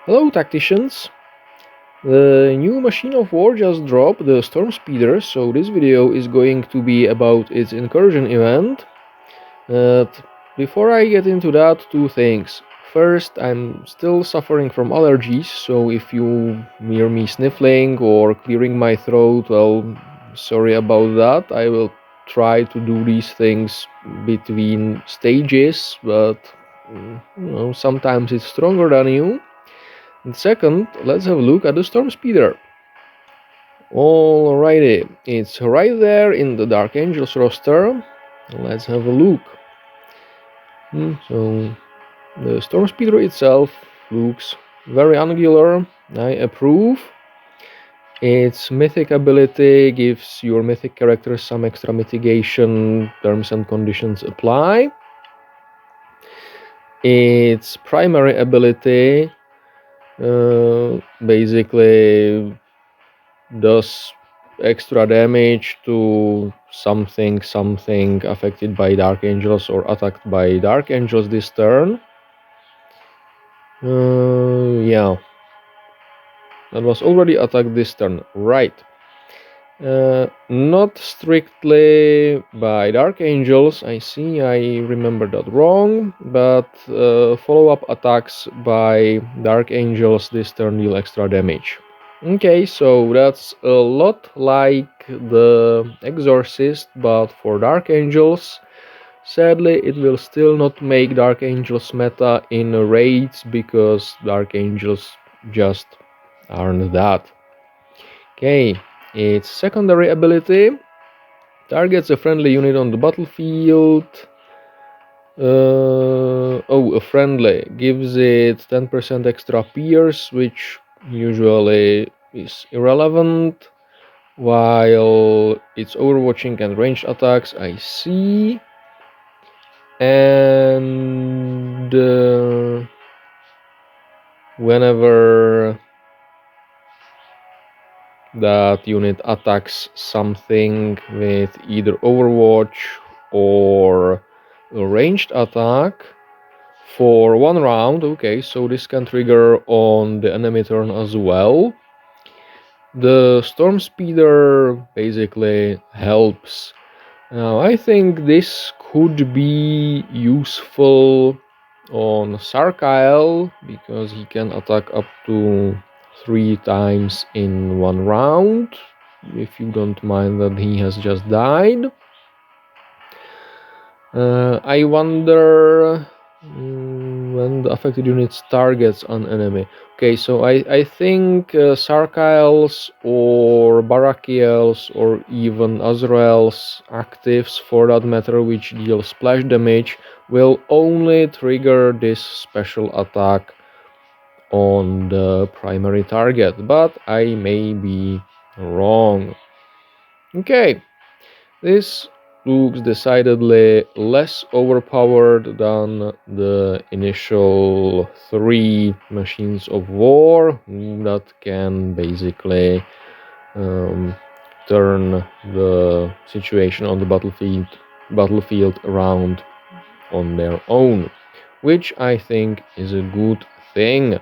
Hello tacticians! The new machine of war just dropped, the Storm Speeder, so this video is going to be about its incursion event. But before I get into that, two things. First, I'm still suffering from allergies, so if you hear me sniffling or clearing my throat, well, sorry about that. I will try to do these things between stages, but sometimes it's stronger than you. And second, let's have a look at the Storm Speeder. Alrighty, it's right there in the Dark Angels roster. Let's have a look. So, the Storm Speeder itself looks very angular. I approve. Its mythic ability gives your mythic characters some extra mitigation. Terms and conditions apply. Its primary ability basically does extra damage to something affected by Dark Angels or attacked by Dark Angels this turn. Yeah, that was already attacked this turn, right? Not strictly by Dark Angels, I see, I remember that wrong, but follow-up attacks by Dark Angels this turn deal extra damage. Okay, so that's a lot like the Exorcist, but for Dark Angels. Sadly, it will still not make Dark Angels meta in raids, because Dark Angels just aren't that. Okay, its secondary ability targets a friendly unit on the battlefield. A friendly gives it 10% extra pierce, which usually is irrelevant, while its overwatching and ranged attacks I see. And whenever that unit attacks something with either overwatch or a ranged attack for 1 round, okay, so this can trigger on the enemy turn as well. The Storm Speeder basically helps. Now I think this could be useful on Sarquael, because he can attack up to 3 times in 1 round, if you don't mind that he has just died. I wonder when the affected unit targets an enemy. Okay, so I think Sarquael's or Baraqiel's or even Azrael's actives, for that matter, which deal splash damage, will only trigger this special attack on the primary target, but I may be wrong. Okay, this looks decidedly less overpowered than the initial 3 machines of war that can basically turn the situation on the battlefield around on their own, which I think is a good thing.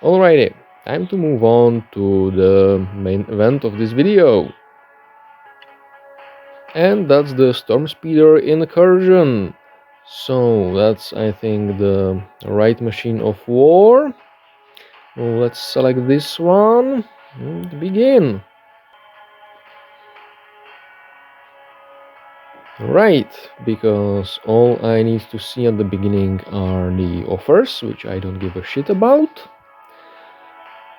Alrighty, time to move on to the main event of this video. And that's the Storm Speeder Incursion. So that's, I think, the right machine of war. Well, let's select this one and begin. Right, because all I need to see at the beginning are the offers, which I don't give a shit about.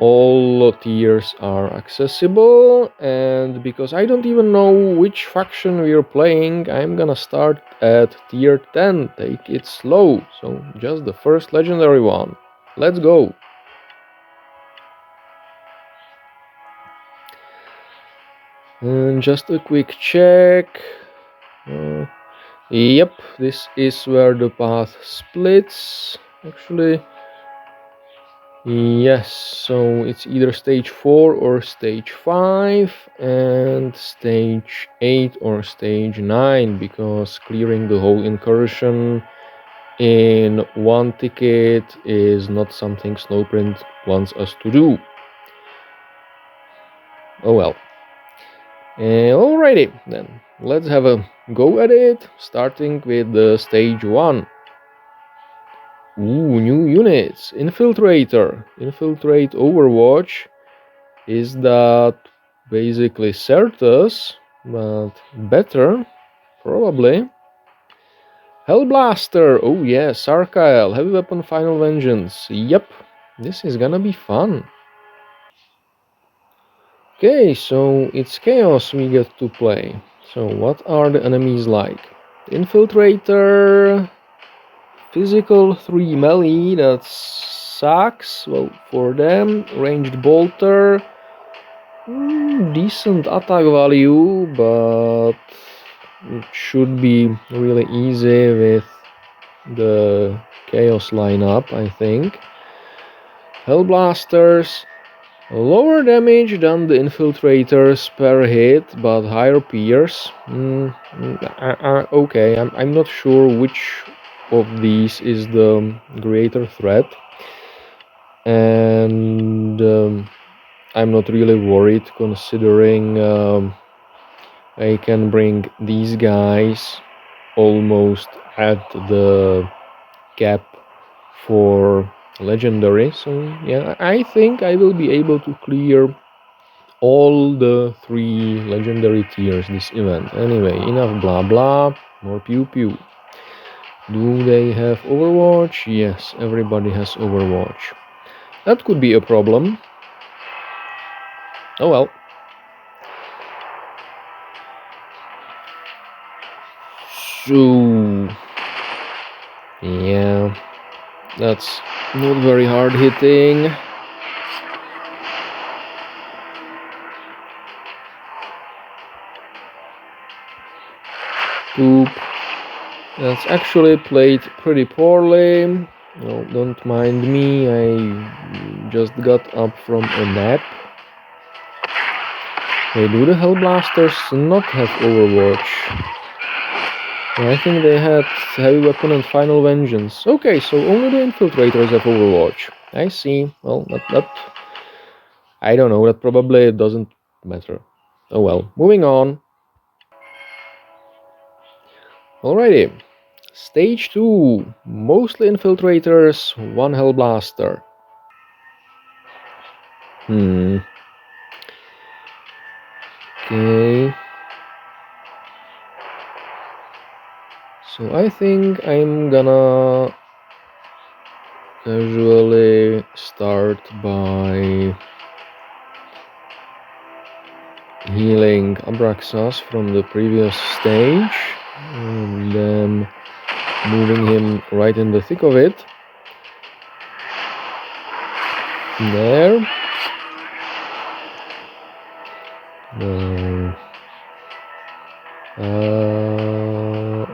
All tiers are accessible, and because I don't even know which faction we're playing, I'm gonna start at tier 10, take it slow, so just the first legendary one. Let's go! And just a quick check. Yep, this is where the path splits, actually. Yes, so it's either stage 4 or stage 5 and stage 8 or stage 9, because clearing the whole incursion in one ticket is not something Snowprint wants us to do. Oh well. Alrighty, then let's have a go at it, starting with the stage 1. Ooh, new units. Infiltrator. Infiltrate Overwatch. Is that basically Certus, but better, probably. Hellblaster. Oh yeah, Sarquael. Heavy Weapon Final Vengeance. Yep, this is gonna be fun. Okay, so it's Chaos we get to play. So what are the enemies like? Infiltrator, physical 3 melee, that sucks. Well, for them, ranged bolter, decent attack value, but it should be really easy with the Chaos lineup, I think. Hellblasters, lower damage than the Infiltrators per hit, but higher pierce. Okay, I'm not sure which of these is the greater threat. And I'm not really worried, considering I can bring these guys almost at the cap for legendary. So yeah, I think I will be able to clear all the 3 legendary tiers this event. Anyway, enough blah blah, more pew pew. Do they have Overwatch? Yes, everybody has Overwatch. That could be a problem. Oh well. So yeah, that's not very hard hitting. Poop. That's actually played pretty poorly. No, don't mind me, I just got up from a nap. Wait, do the Hellblasters not have Overwatch? I think they had Heavy Weapon and Final Vengeance. Okay, so only the Infiltrators have Overwatch. I see. Well, that I don't know, that probably doesn't matter. Oh well, moving on. Alrighty. Stage 2. Mostly Infiltrators, 1 Hellblaster. Okay. So I think I'm gonna casually start by healing Abraxas from the previous stage and then moving him right in the thick of it. There.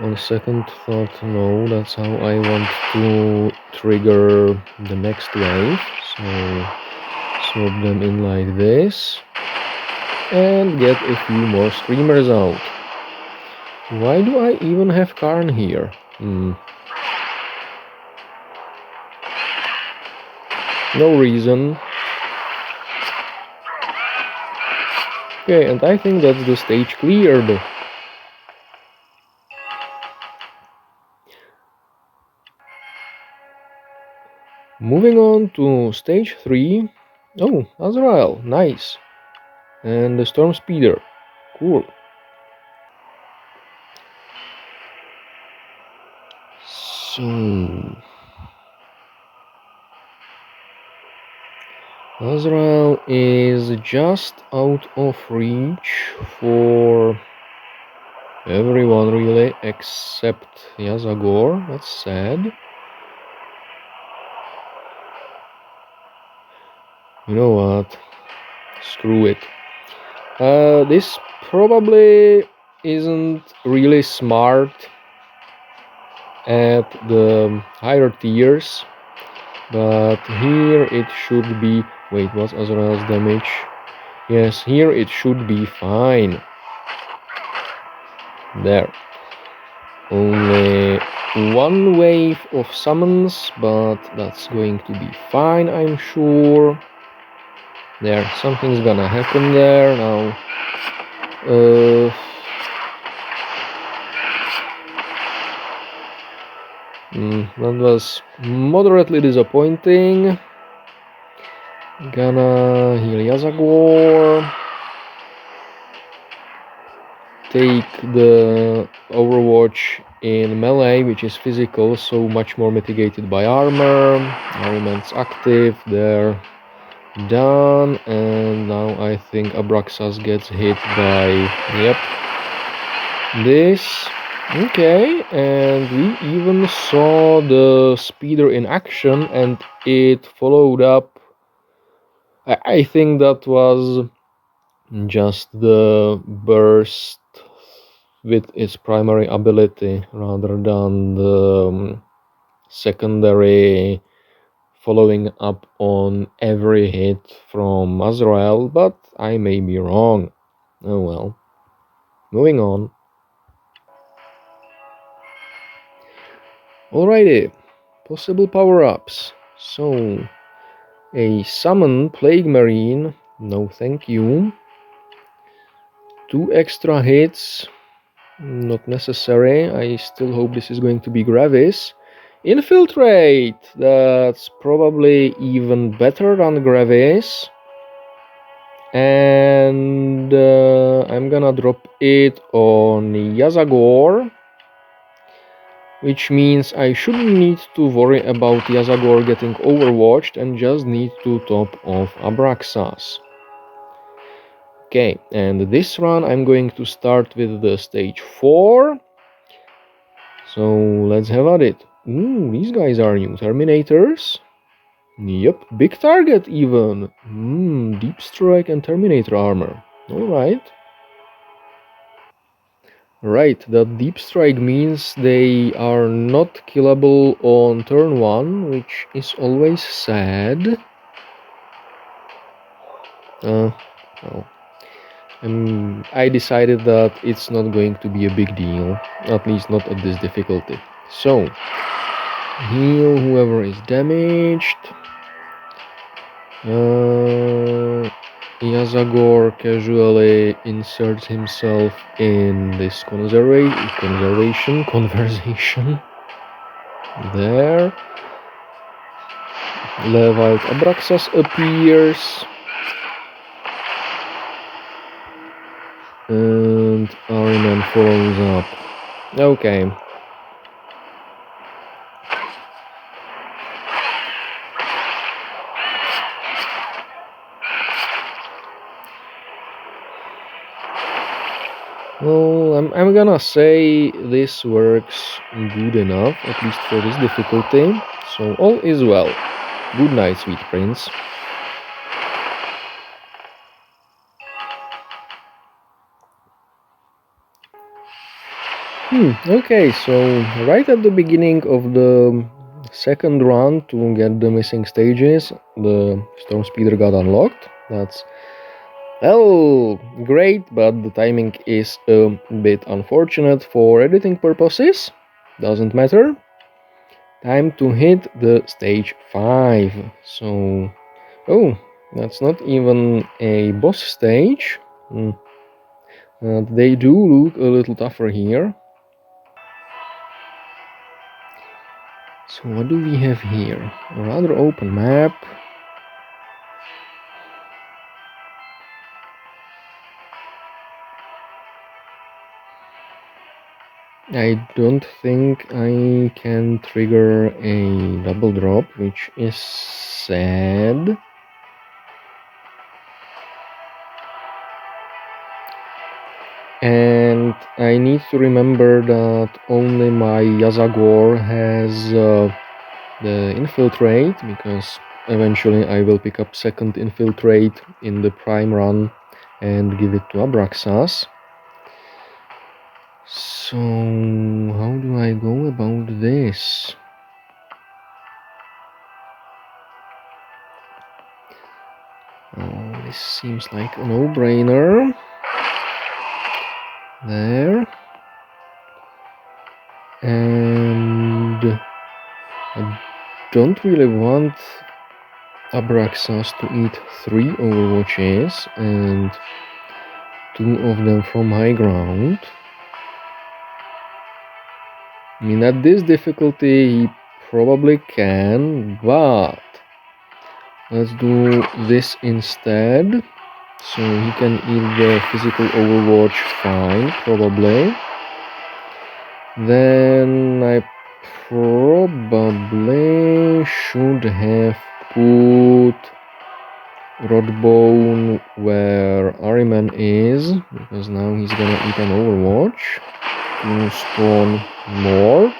On second thought, no, that's how I want to trigger the next wave. So swap them in like this and get a few more streamers out. Why do I even have Karn here? No reason. Okay, and I think that's the stage cleared. Moving on to stage 3. Oh, Azrael, nice. And the Storm Speeder, cool. So Azrael is just out of reach for everyone really, except Yazagor. That's sad. You know what? Screw it. This probably isn't really smart at the higher tiers, but here it should be. Wait, what's Azrael's damage? Yes, here it should be fine. There. only one wave of summons, but that's going to be fine, I'm sure. There, something's gonna happen there now. That was moderately disappointing. Gonna heal Yazagor. Take the Overwatch in melee, which is physical, so much more mitigated by armor. Argument's active, they're done, and now I think Abraxas gets hit by, yep, this. Okay, and we even saw the speeder in action, and it followed up. I think that was just the burst with its primary ability rather than the secondary following up on every hit from Azrael, but I may be wrong. Oh well. Moving on. Alrighty, possible power-ups. So, a summon Plague Marine, no thank you. 2 extra hits, not necessary. I still hope this is going to be Gravis. Infiltrate, that's probably even better than Gravis. And I'm gonna drop it on Yazagor, which means I shouldn't need to worry about Yazagor getting overwatched and just need to top off Abraxas. Okay, and this run I'm going to start with the stage 4. So let's have at it. Ooh, these guys are new Terminators. Yep, big target even. Deep strike and Terminator armor. Alright. Right, that deep strike means they are not killable on turn 1, which is always sad. Well, I decided that it's not going to be a big deal, at least not at this difficulty. So, heal whoever is damaged. Yazagor casually inserts himself in this conversation. There. Levite Abraxas appears. And Ariman follows up. Okay. Well, I'm gonna say this works good enough, at least for this difficulty. So all is well. Good night, sweet prince. Okay, so right at the beginning of the second run to get the missing stages, the Storm Speeder got unlocked. That's, well, great, but the timing is a bit unfortunate for editing purposes. Doesn't matter. Time to hit the stage 5. So, oh, that's not even a boss stage. They do look a little tougher here. So what do we have here? A rather open map. I don't think I can trigger a double drop, which is sad. And I need to remember that only my Yazagor has the infiltrate, because eventually I will pick up second infiltrate in the prime run and give it to Abraxas. So how do I go about this? Oh, this seems like a no-brainer. There. And I don't really want Abraxas to eat 3 Overwatches and 2 of them from high ground. I mean, at this difficulty he probably can, but let's do this instead. So he can eat the physical Overwatch fine, probably. Then I probably should have put Rotbone where Ahriman is, because now he's gonna eat an Overwatch to spawn more,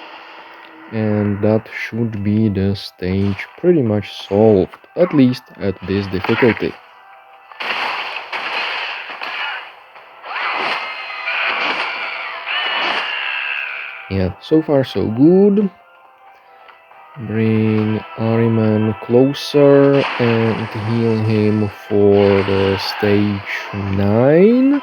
and that should be the stage pretty much solved, at least at this difficulty. Yeah, so far so good. Bring Ahriman closer and heal him for the stage 9.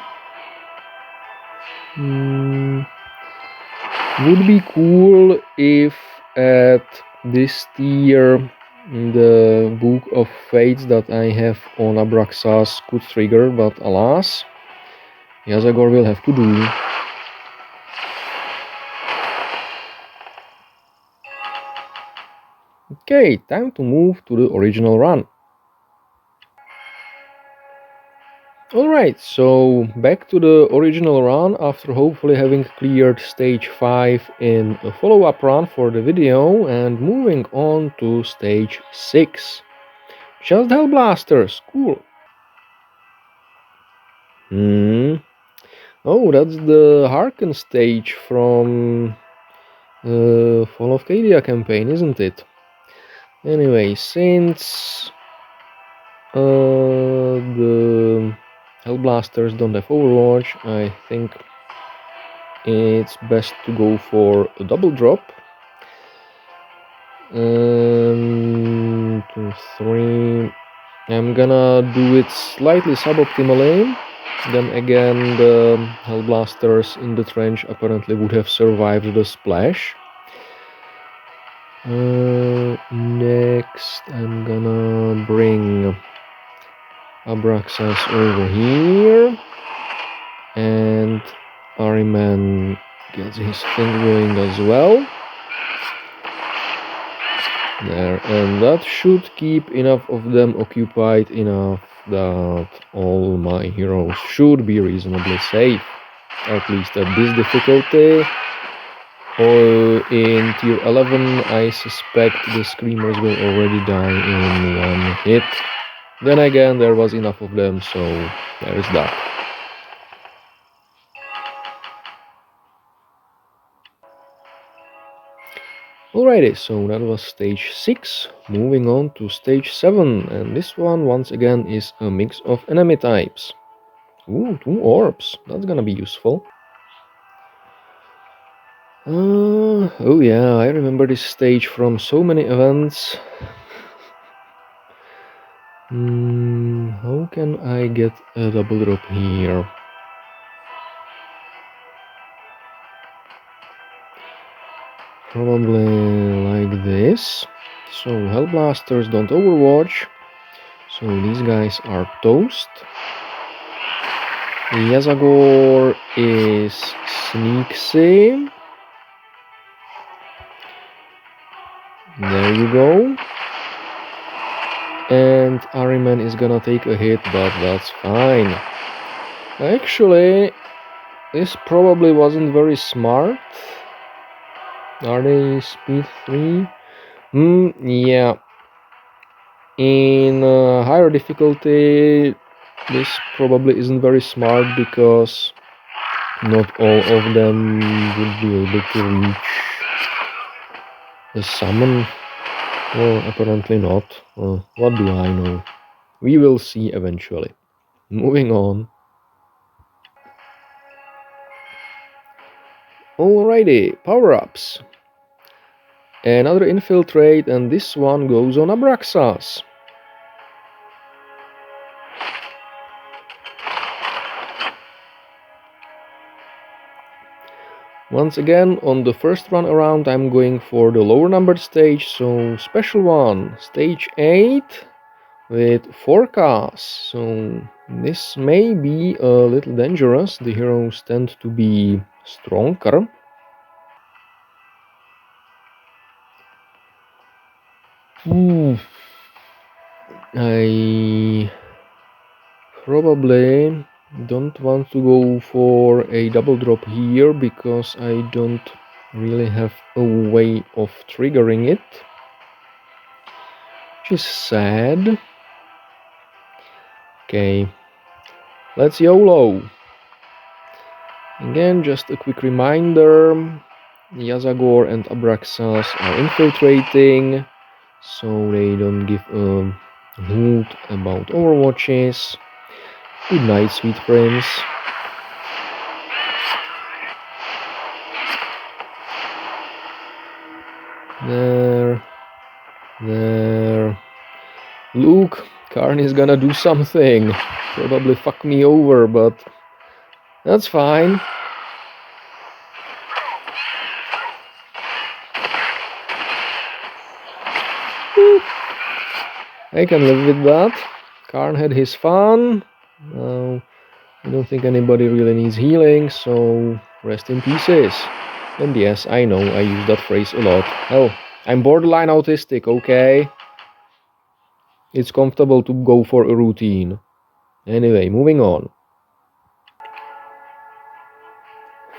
Would be cool if at this tier the Book of Fates that I have on Abraxas could trigger, but alas, Yazagor will have to do. Okay, time to move to the original run. Alright, so back to the original run after hopefully having cleared stage 5 in a follow-up run for the video, and moving on to stage 6. Just Hellblasters, cool. Oh, that's the Harken stage from Fall of Cadia campaign, isn't it? Anyway, since the Hellblasters don't have Overwatch, I think it's best to go for a double drop. 2, 3. I'm gonna do it slightly suboptimally. Then again, the Hellblasters in the trench apparently would have survived the splash. Next, I'm gonna bring Abraxas over here, and Ahriman gets his thing going as well. There, and that should keep enough of them occupied enough that all my heroes should be reasonably safe, at least at this difficulty. Or in tier 11, I suspect the Screamers will already die in 1 hit. Then again, there was enough of them, so there is that. Alrighty, so that was stage 6, moving on to stage 7, and this one once again is a mix of enemy types. Ooh, 2 orbs, that's gonna be useful. Oh yeah, I remember this stage from so many events. How can I get a double drop here? Probably like this. So Hellblasters don't Overwatch, so these guys are toast. Yazagor is sneaksy. There you go. And Ahriman is gonna take a hit, but that's fine. Actually, this probably wasn't very smart. Are they speed 3? Yeah. In higher difficulty, this probably isn't very smart because not all of them would be able to reach the summon. Well, apparently not. What do I know? We will see eventually. Moving on. Alrighty, power-ups. Another infiltrate, and this one goes on Abraxas. Once again, on the first run around, I'm going for the lower numbered stage, so special one, stage 8 with Forcas. So this may be a little dangerous. The heroes tend to be stronger. I probably don't want to go for a double drop here because I don't really have a way of triggering it, which is sad. Okay, let's YOLO. Again, just a quick reminder, Yazagor and Abraxas are infiltrating, so they don't give a hoot about overwatches. Good night, sweet prince. There. Look, Karn is gonna do something. Probably fuck me over, but that's fine. I can live with that. Karn had his fun. I don't think anybody really needs healing, so rest in pieces. And yes, I know, I use that phrase a lot. Hell, I'm borderline autistic, okay? It's comfortable to go for a routine. Anyway, moving on.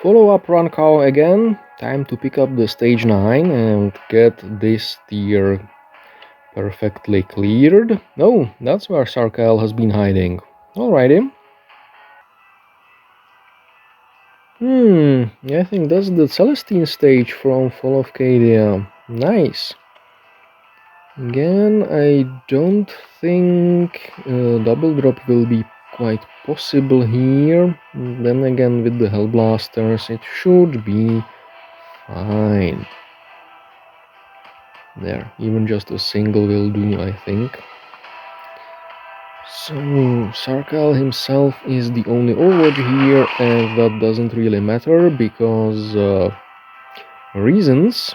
Follow-up run call again. Time to pick up the stage 9 and get this tier perfectly cleared. Oh, that's where Sarquael has been hiding. Alrighty. I think that's the Celestine stage from Fall of Cadia. Nice. Again, I don't think double drop will be quite possible here. Then again, with the Hellblasters, it should be fine. There, even just a single will do, I think. So, Sarquael himself is the only Overwatch here, and that doesn't really matter because reasons.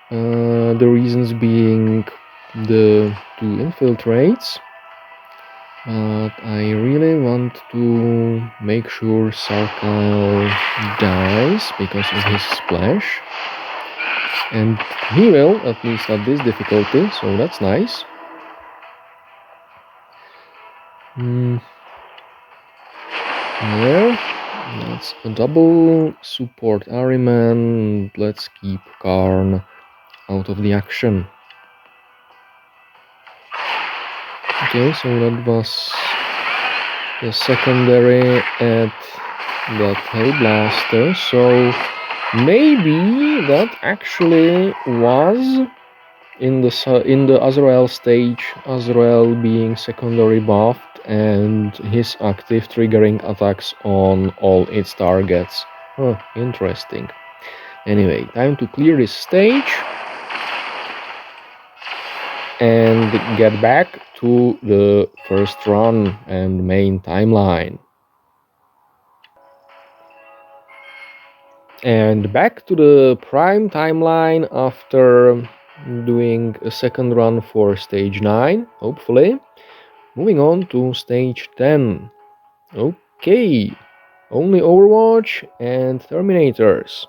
The reasons being the two infiltrates. But I really want to make sure Sarquael dies because of his splash. And he will, at least at this difficulty, so that's nice. There, that's a double support Ahriman. Let's keep Karn out of the action. Okay, so that was the secondary at that Hellblaster, so maybe that actually was in the Azrael stage, Azrael being secondary buffed and his active triggering attacks on all its targets. Huh, interesting. Anyway, time to clear this stage and get back to the first run and main timeline. And back to the prime timeline after doing a second run for stage 9, hopefully. Moving on to stage 10. Okay, only Overwatch and Terminators.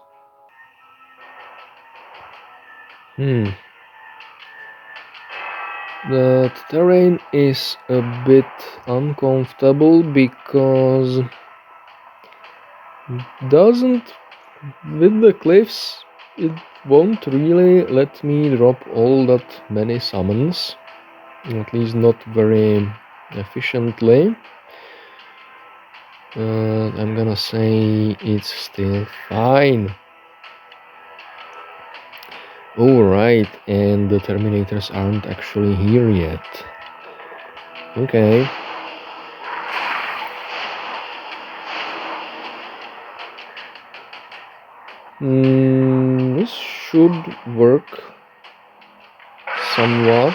The terrain is a bit uncomfortable because with the cliffs it won't really let me drop all that many summons, at least not very efficiently. I'm gonna say it's still fine. Alright, and the Terminators aren't actually here yet. Okay. This should work somewhat.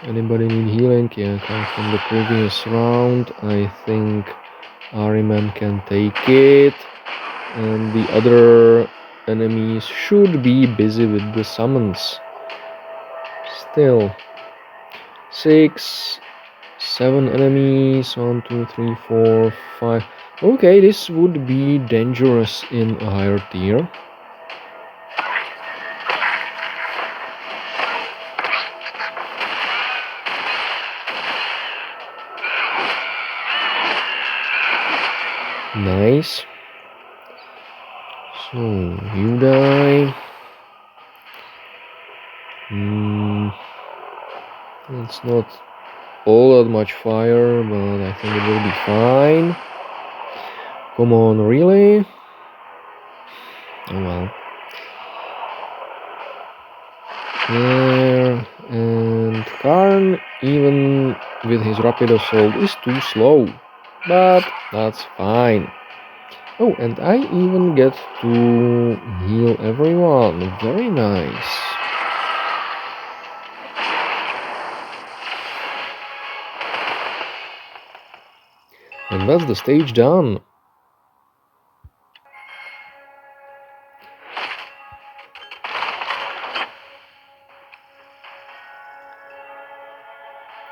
Anybody need healing? Yeah, come from the previous round. I think Ahriman can take it, and the other enemies should be busy with the summons. Still, 6, 7 enemies. 1, 2, 3, 4, 5. Okay, this would be dangerous in a higher tier. Nice. So, you die. It's not all that much fire, but I think it will be fine. Come on, really? Oh well. There, and Karn, even with his rapid assault, is too slow. But that's fine. Oh, and I even get to heal everyone. Very nice. And that's the stage done.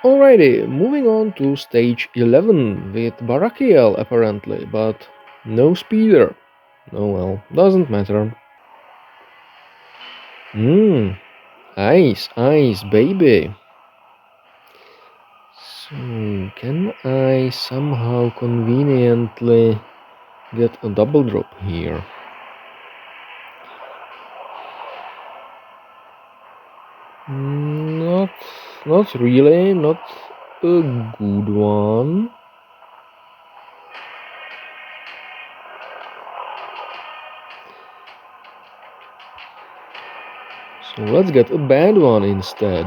Alrighty, moving on to stage 11 with Baraqiel apparently, but no speeder. Oh well, doesn't matter. Ice, ice, baby. So, can I somehow conveniently get a double drop here? Not really, not a good one. So let's get a bad one instead.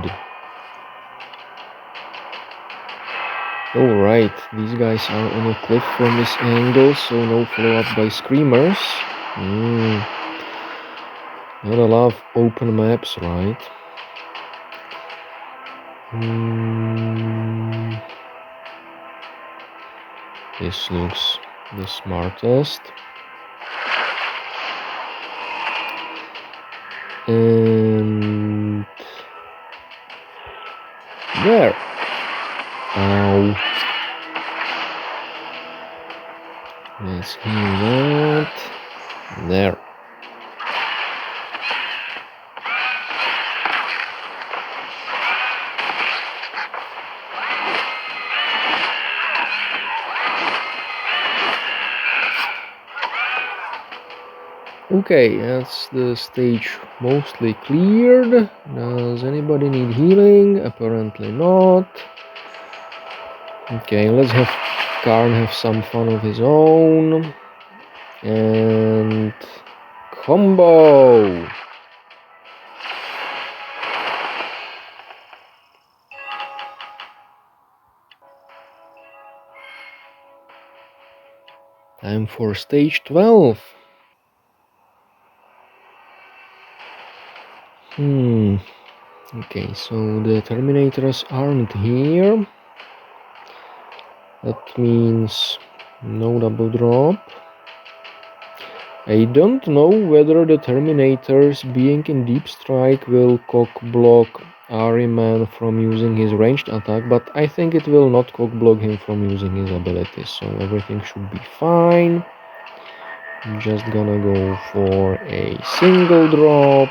Alright, these guys are on a cliff from this angle, so no follow-up by screamers. Gotta love open maps, right? This looks the smartest. And there. Ow. Let's heal that. There. Okay, that's the stage mostly cleared. Does anybody need healing? Apparently not. Okay, let's have Karn have some fun of his own. And combo! Time for stage 12. Okay, so the Terminators aren't here. That means no double drop. I don't know whether the Terminators being in deep strike will cock block Ahriman from using his ranged attack, but I think it will not cock block him from using his abilities, so everything should be fine. I'm just gonna go for a single drop.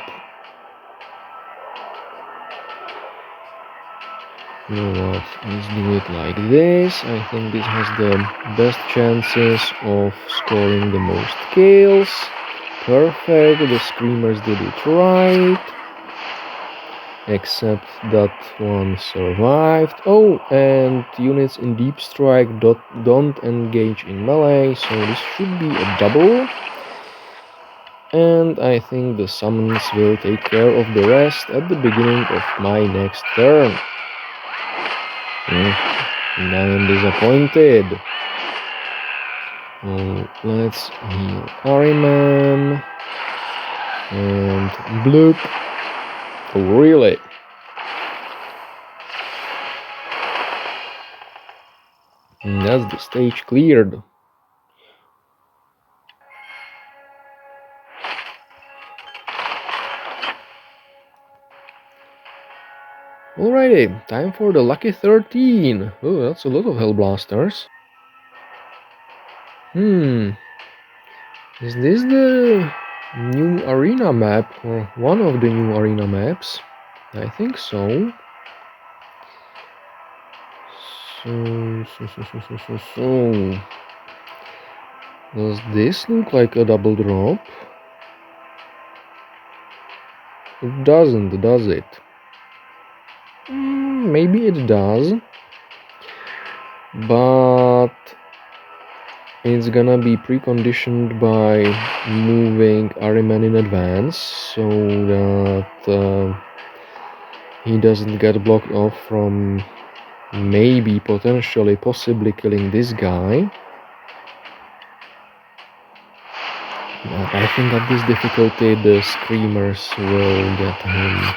You know what, let's do it like this. I think this has the best chances of scoring the most kills. Perfect, the screamers did it right. Except that one survived. Oh, and units in deep strike don't engage in melee, so this should be a double. And I think the summons will take care of the rest at the beginning of my next turn. And I am disappointed. Let's heal Ahriman. And bloop. Oh, really? And that's the stage cleared. Alrighty, time for the lucky 13. Oh, that's a lot of Hellblasters. Is this the new arena map, or one of the new arena maps? I think so. So. Does this look like a double drop? It doesn't, does it? Maybe it does. But it's gonna be preconditioned by moving Ahriman in advance so that he doesn't get blocked off from maybe, potentially, possibly killing this guy. I think at this difficulty the Screamers will get him.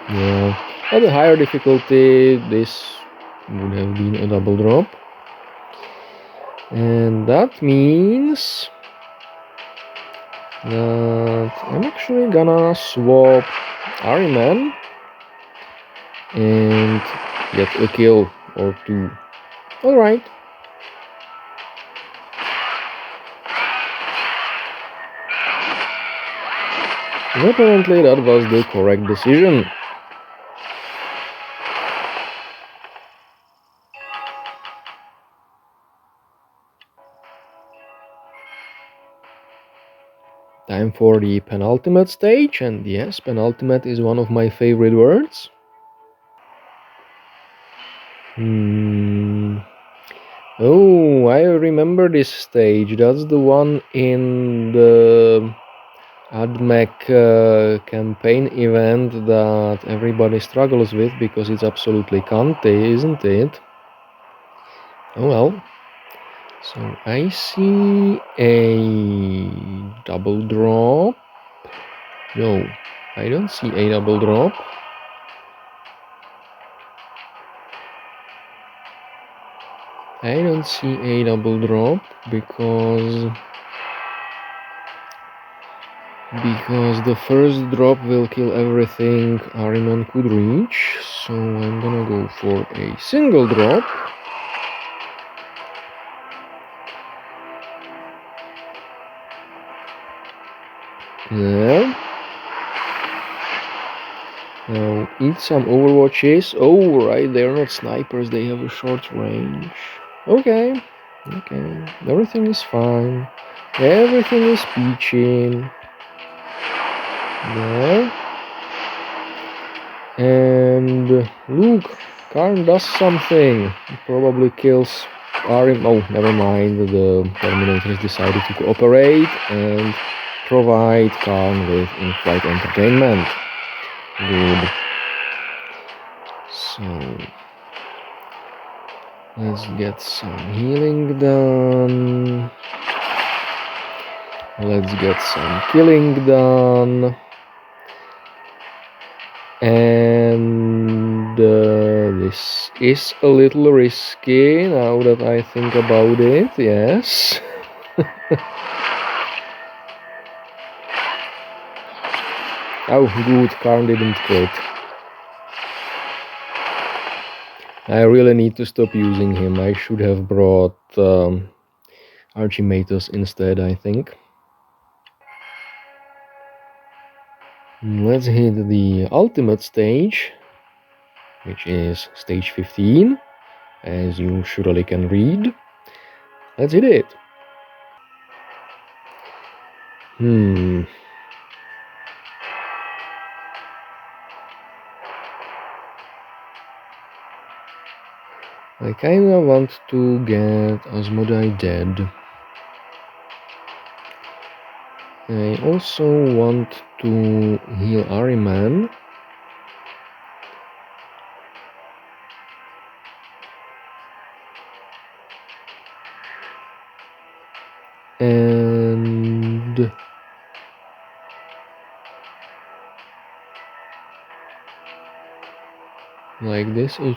Yeah. At a higher difficulty this would have been a double drop. And that means that I'm actually gonna swap Ahriman and get a kill or two. Alright. Apparently that was the correct decision. Time for the penultimate stage, and yes, penultimate is one of my favorite words. Oh, I remember this stage. That's the one in the AdMech campaign event that everybody struggles with because it's absolutely cunty, isn't it? Oh well. So I see a double drop. No, I don't see a double drop. I don't see a double drop because the first drop will kill everything Ahriman could reach. So I'm gonna go for a single drop. There. Now eat some overwatches. Oh, right, they're not snipers, they have a short range. Okay, everything is fine. Everything is peachy. There. And look, Karn does something. He probably kills Arim. Oh, never mind. The Terminators decided to cooperate and provide Karn with in-flight entertainment. Good. So let's get some healing done. Let's get some killing done. And this is a little risky now that I think about it, yes. Oh, good, Karn didn't quit. I really need to stop using him. I should have brought Archimatus instead, I think. Let's hit the ultimate stage, which is stage 15, as you surely can read. Let's hit it. I kinda want to get Asmodai dead. I also want to heal Ahriman. And like this, it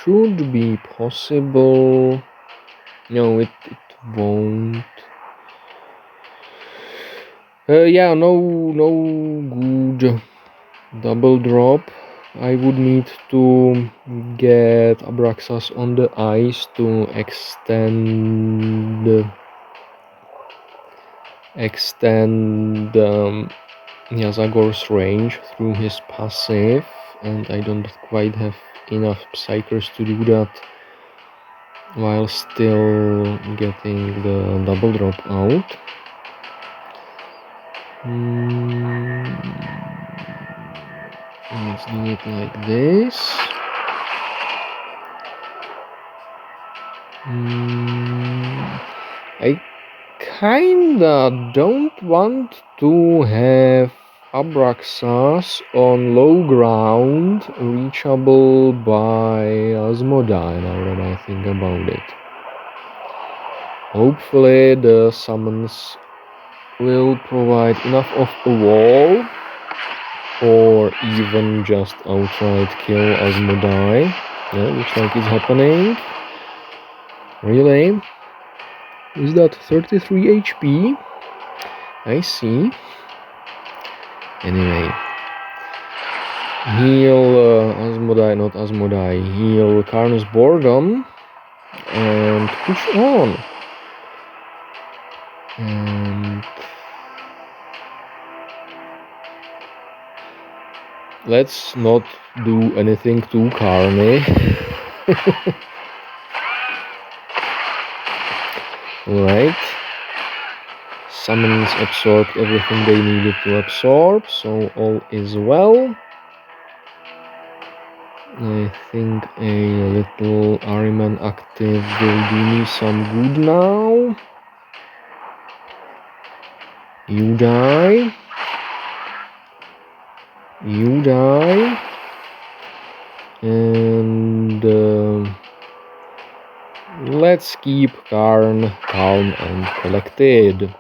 should be possible. No, it won't. Yeah, no good double drop I would need to get Abraxas on the ice to extend Yazagor's range through his passive, and I don't quite have enough Psychers to do that while still getting the double drop out. Let's do it like this. I kinda don't want to have Abraxas on low ground reachable by Asmodai now that I think about it. Hopefully the summons will provide enough of a wall or even just outright kill Asmodai. Yeah, looks like it's happening. Really? Is that 33 HP? I see. Anyway. Heal Asmodai, not Asmodai. Heal Karnus Boredom. And push on. And let's not do anything too carny. Alright. Summons absorbed everything they needed to absorb, so all is well. I think a little Ahriman active will do me some good now. You die. You die. And let's keep Karn calm and collected.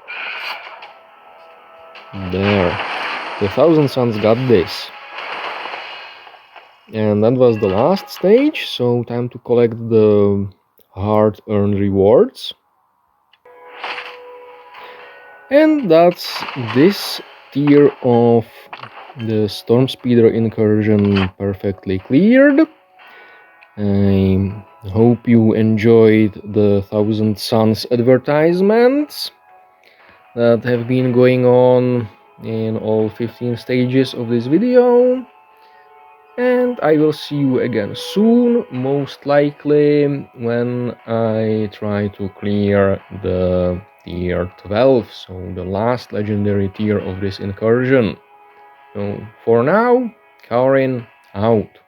There. The Thousand Sons got this. And that was the last stage, so time to collect the hard-earned rewards. And that's this tier of the Storm Speeder Incursion perfectly cleared. I hope you enjoyed the Thousand Sons advertisements that have been going on in all 15 stages of this video. And I will see you again soon, most likely when I try to clear the tier 12, so the last legendary tier of this incursion. So for now, Kaurin out.